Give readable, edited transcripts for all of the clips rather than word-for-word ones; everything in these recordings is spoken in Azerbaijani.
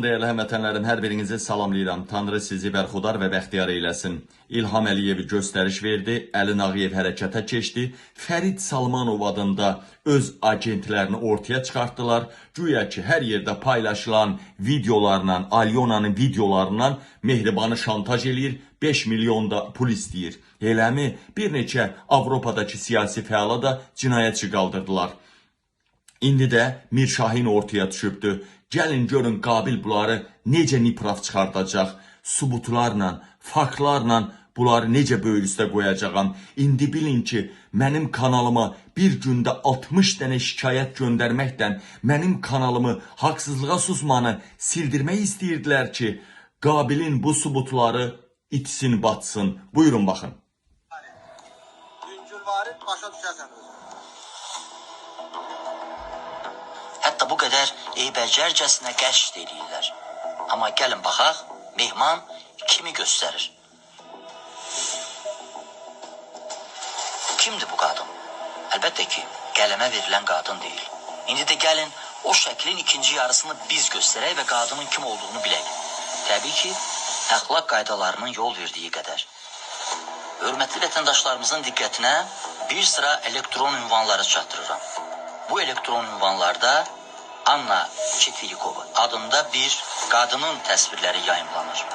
Dəyərli həmvətənlərim, hər birinizi salamlayıram. Tanrı sizi bərxudar və bəxtiyar eyləsin. İlham Əliyev göstəriş verdi, Əli Nağıyev hərəkətə keçdi. Fərid Salmanov adında öz agentlərini ortaya çıxartdılar. Güya ki, hər yerdə paylaşılan videolarla, Alyonanın videolarından Mehribanı şantaj eləyir, 5 milyon da pul istəyir. Eləmi bir neçə Avropadakı siyasi fəala da cinayətçi qaldırdılar. İndi də Mir Şahin ortaya düşübdü. Gəlin görün Qabil bunları necə nipraf çıxardacaq, subutlarla, faktlarla bunları necə böyük üstə qoyacağam. İndi bilin ki, mənim kanalıma bir gündə 60 dənə şikayət göndərməkdən mənim kanalımı haqsızlığa susmanı sildirmək istəyirdilər ki, Qabilin bu subutları itsin, batsın. Buyurun baxın. Güncülvarı başa düşərsən özün. Hətta bu qədər eybəcərcəsinə qəşd edirlər. Amma gəlin baxaq, Mehman kimi göstərir. Kimdir bu qadın? Əlbəttə ki, qələmə verilən qadın deyil. İndi də gəlin o şəklin ikinci yarısını biz göstərək və qadının kim olduğunu bilək. Təbii ki, əxlaq qaydalarının yol verdiyi qədər. Hörmətli vətəndaşlarımızın diqqətinə bir sıra elektron ünvanları çatdırıram. Bu elektron ünvanlarda Anna Çetirikova adında bir qadının təsvirləri yayımlanır.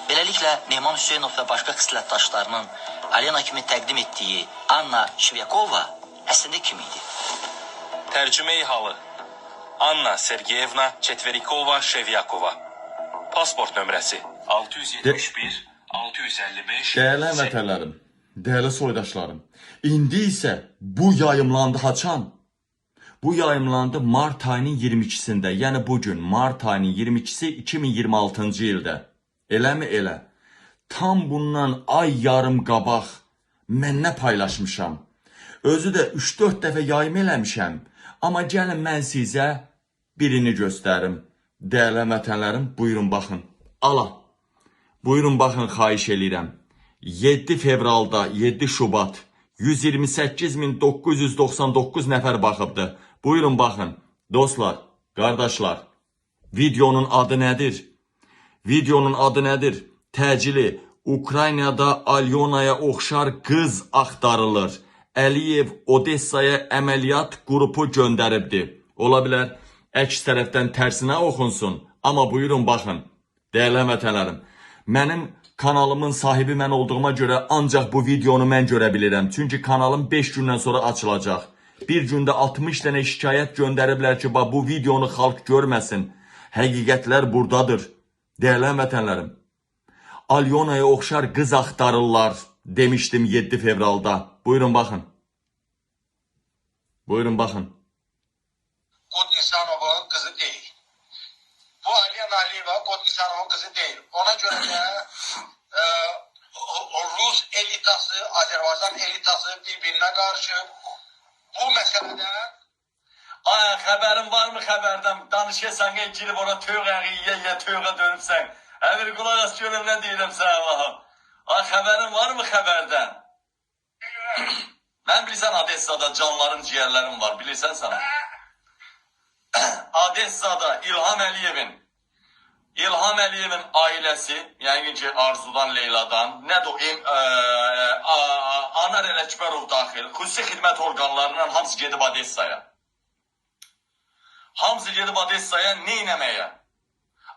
Beləliklə, Mehman Hüseynov və başqa xislətdaşlarının Alena kimi təqdim etdiyi Anna Şvyakova əslində kim idi? Tərcümeyi halı Anna Sergeyevna Çetverikova-Şevyakova. Pasport nömrəsi 671 655. Dəyərli həmvətənlərim, dəyərli soydaşlarım, indi isə bu yayımlandı haçan? Bu yayımlandı Mart ayının 22-sində, yəni bugün Mart ayının 22-si 2026-cı ildə. Eləmi elə? Tam bundan ay yarım qabaq mən nə paylaşmışam? Özü də 3-4 dəfə yayım eləmişəm. Amma gəlin mən sizə birini göstərim. Dəyərli həmvətənlərim, buyurun baxın. Ala. Buyurun baxın, xahiş eləyirəm. 7 fevralda, 7 Şubat 128.999 nəfər baxıbdı. Buyurun baxın. Dostlar, qardaşlar, videonun adı nədir? Videonun adı nədir? Təcili Ukraynada Alyonaya oxşar qız axtarılır. Əliyev Odessaya əməliyyat qrupu göndəribdi. Ola bilər, əks tərəfdən tərsinə oxunsun. Amma buyurun baxın. Dəyərli həmvətənlərim, mənim kanalımın sahibi mən olduğuma görə ancaq bu videonu mən görə bilirəm. Çünki kanalım 5 gündən sonra açılacaq. Bir gündə 60 dənə şikayət göndəriblər ki, bu videonu xalq görməsin. Həqiqətlər buradadır. Dəyərli həmvətənlərim, Alyonaya oxşar qız axtarırlar demişdim 7 fevralda. Buyurun baxın. Buyurun baxın. Qod İnsanovun qızı deyil. Bu Alena Aliyeva Qod İnsanovun qızı deyil. Ona görə də Rus elitası, Azərbaycan elitası bir-birinə qarşı bu məsələdə Ay, xəbərin varmı xəbərdən? Danışırsan, girib ora tövqə dönübsən. Əvir qulaq as görüm nə deyirəm sənə baxım. Ay, xəbərin varmı xəbərdən? Mən bilirsən Odessada canların, ciyərlərim var, bilirsən sana. Odessada İlham Əliyevin ailəsi, yəni ki Arzudan, Leyladan, nədir o, Anar Ələkbərov daxil, xüsusi xidmət orqanlarından hamısı gedib Odessaya. Hamısı gedib Odessaya neynəməyə?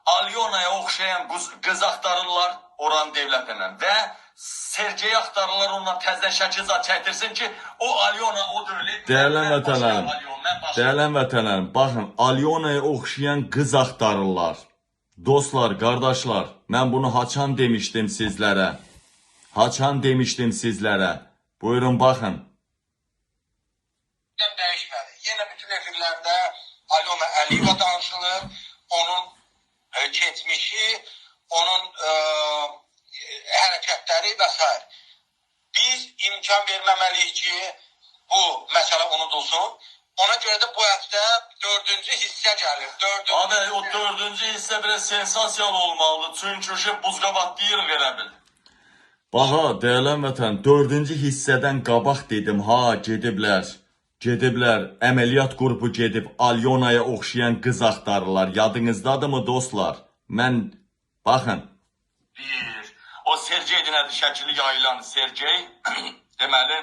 Alyonaya oxşayan qız axtarırlar oranın devlətindən və Sergeyi axtarırlar, onunla təzdən şəkilzat çəkdirsin ki, o Alyona o dövlət... Dəyərli həmvətənlərim, baxın, Alyonaya oxşayan qız axtarırlar. Dostlar, qardaşlar, mən bunu haçan demişdim sizlərə. Haçan demişdim sizlərə. Buyurun, baxın. Dəyişmədi. Yenə bütün efirlərdə Alena Aliyeva danışılır, onun keçmişi, onun hərəkətləri və s. Biz imkan verməməliyik ki, bu məsələ unudulsun. Ona görə də bu həftə 4-cü hissə gəlir. Abi, o 4-cü hissə biraz sensasiyalı olmalıdır. Çünki buzqabat deyirik elə bil. Baha, deyilən vətən, 4-cü hissədən qabaq dedim, ha, gediblər. Gediblər, əməliyyat qrupu gedib, Alyonaya oxşayan qız axtarırlar. Yadınızdadırmı dostlar? Mən, baxın. O Sergey nədir şəkili yayılan Sergey deməli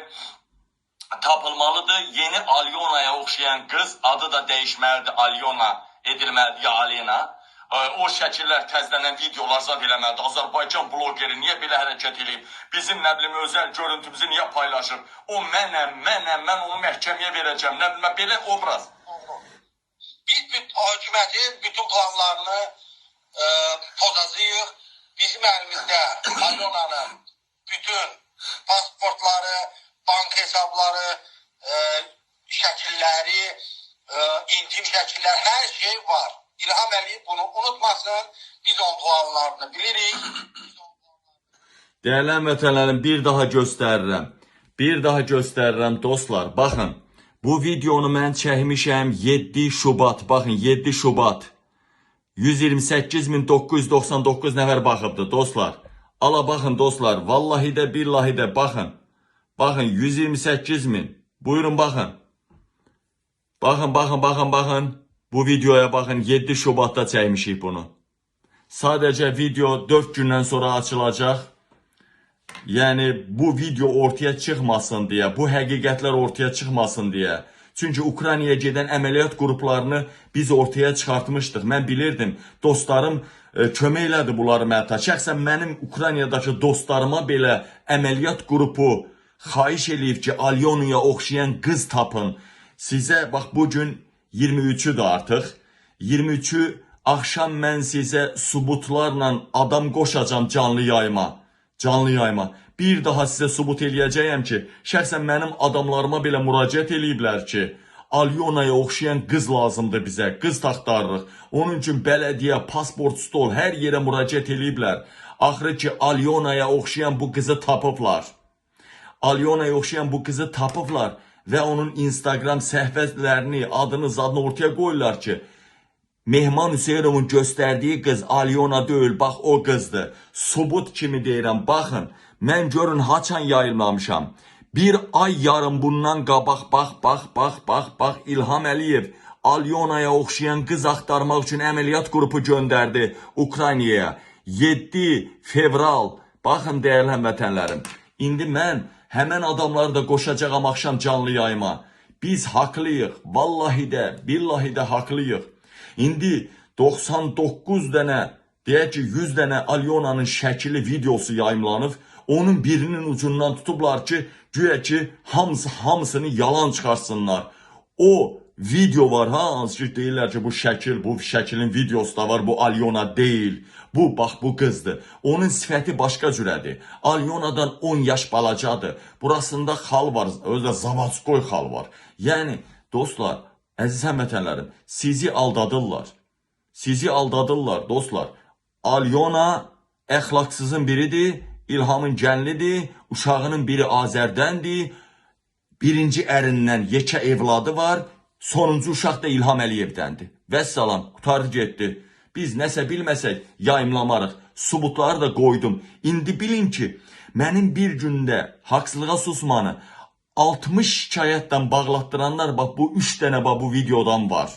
tapılmalıdır. Yeni Alyonaya oxşayan qız, adı da dəyişməlidir, Alyona edilməlidir ya Alena. O şəkillər təzələnən videolar zad eləməlidir. Azərbaycan blogeri niyə belə hərəkət edib? Bizim nə bilim özəl görüntümüzü niyə paylaşır? O mən onu məhkəməyə verəcəm. Nə bilim belə obraz. Biz hökumətin bütün planlarını pozacağıq. Bizim əlimizdə Alyonanın bütün pasportları, bank hesabları, şəkilləri, intim şəkillər, hər şey var. İlham Əliyev bunu unutmasın. Biz onun planlarını bilirik. Dəyərli vətənlərim, bir daha göstərirəm. Bir daha göstərirəm dostlar. Baxın, bu videonu mən çəkmişəm 7 Şubat. Baxın, 7 Şubat. 128.999 nəfər baxıbdı dostlar. Ala baxın dostlar, vallahi də billahi də baxın. Baxın 128.000. Buyurun baxın. Baxın. Bu videoya baxın, 7 Şubatda çəkmişik bunu. Sadəcə video 4 gündən sonra açılacaq. Yəni bu video ortaya çıxmasın deyə, bu həqiqətlər ortaya çıxmasın deyə. Çünki Ukraynaya gedən əməliyyat qruplarını biz ortaya çıxartmışdıq. Mən bilirdim, dostlarım kömək elədi bunları mənə. Şəxsən mənim Ukraynadakı dostlarıma belə əməliyyat qrupu xahiş eləyib ki, Alyonaya oxşayan qız tapın. Sizə, bax bugün 23-dür artıq. 23-ü axşam mən sizə subutlarla adam qoşacam canlı yayıma. Bir daha sizə subut eləyəcəyəm ki, şəxsən mənim adamlarıma belə müraciət eləyiblər ki, Alyonaya oxşayan qız lazımdır bizə, qız taxtarırıq. Onun üçün bələdiyyə, pasport, stol, hər yerə müraciət eləyiblər. Axırı ki, Alyonaya oxşayan bu qızı tapıblar. Və onun Instagram səhifələrini, adını, zadını ortaya qoyurlar ki, Mehman Hüseynovun göstərdiyi qız Alyona deyil, bax o qızdır. Subut kimi deyirəm, baxın, mən görün haçan yayınlamışam. Bir ay yarım bundan qabaq, bax, İlham Əliyev Alyonaya oxşayan qız axtarmaq üçün əməliyyat qrupu göndərdi Ukraynaya. 7 fevral, baxın dəyərli həmvətənlərim. İndi mən həmən adamları da qoşacağam axşam canlı yayıma. Biz haqlıyıq, vallahi də, billahi də haqlıyıq. İndi 99 dənə, deyək ki 100 dənə Alyonanın şəkili, videosu yayımlanıb. Onun birinin ucundan tutublar ki, güya ki hamısını yalan çıxarsınlar. O video var, hansı ki deyirlər ki bu şəkilin videosu da var, bu Alyona deyil. Bu, bax bu qızdır. Onun sifəti başqa cürədir. Alyonadan 10 yaş balacadır. Burasında xal var, özdə Zavatskoy xal var. Yəni, dostlar, əziz həmvətənlərim, sizi aldadırlar dostlar. Alyona əxlaqsızın biridir, İlhamın gəlinidir, uşağının biri Azərdəndir, birinci ərindən yekə evladı var, sonuncu uşaq da İlham Əliyevdəndir. Vəssalam, qutardı getdi. Biz nəsə bilməsək yayımlamarıq, subutları da qoydum. İndi bilin ki, mənim bir gündə haqsızlığa susmanı 60 şikayətdən bağlatdıranlar, bax bu 3 dənə bu videodan var.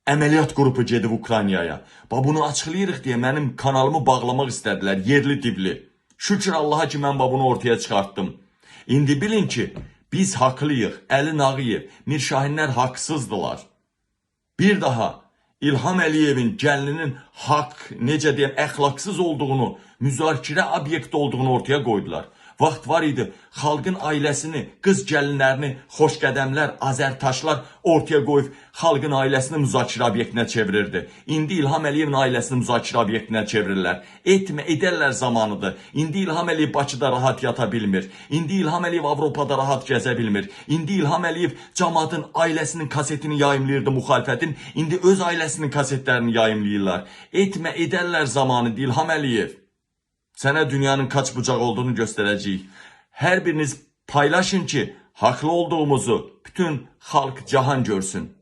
Əməliyyat qrupu gedib Ukraynaya. Bunu açıqlayırıq deyə mənim kanalımı bağlamaq istədilər, yerli dibli. Şükür Allaha ki, mən bunu ortaya çıxartdım. İndi bilin ki, biz haqlıyıq. Əli Nağıyev, Mirşahinlər haqsızdılar. Bir daha İlham Əliyevin gəlinin necə deyəm, əxlaqsız olduğunu, müzakirə obyekti olduğunu ortaya qoydular. Vaxt var idi, xalqın ailəsini, qız gəlinlərini, xoşqədəmlər, azərtaşlar ortaya qoyub xalqın ailəsini müzakirə obyektinə çevirirdi. İndi İlham Əliyevin ailəsini müzakirə obyektinə çevirirlər. Edərlər zamanıdır. İndi İlham Əliyev Bakıda rahat yata bilmir. İndi İlham Əliyev Avropada rahat gəzə bilmir. İndi İlham Əliyev cəmaatın ailəsinin kasetini yayımlayırdı müxalifətin. İndi öz ailəsinin kasetlərini yayımlayırlar. Edərlər zamanıdır İlham Əliyev. Sənə dünyanın kaç bucaq olduğunu göstərəcəyik. Hər biriniz paylaşın ki, haqlı olduğumuzu bütün xalq cahan görsün.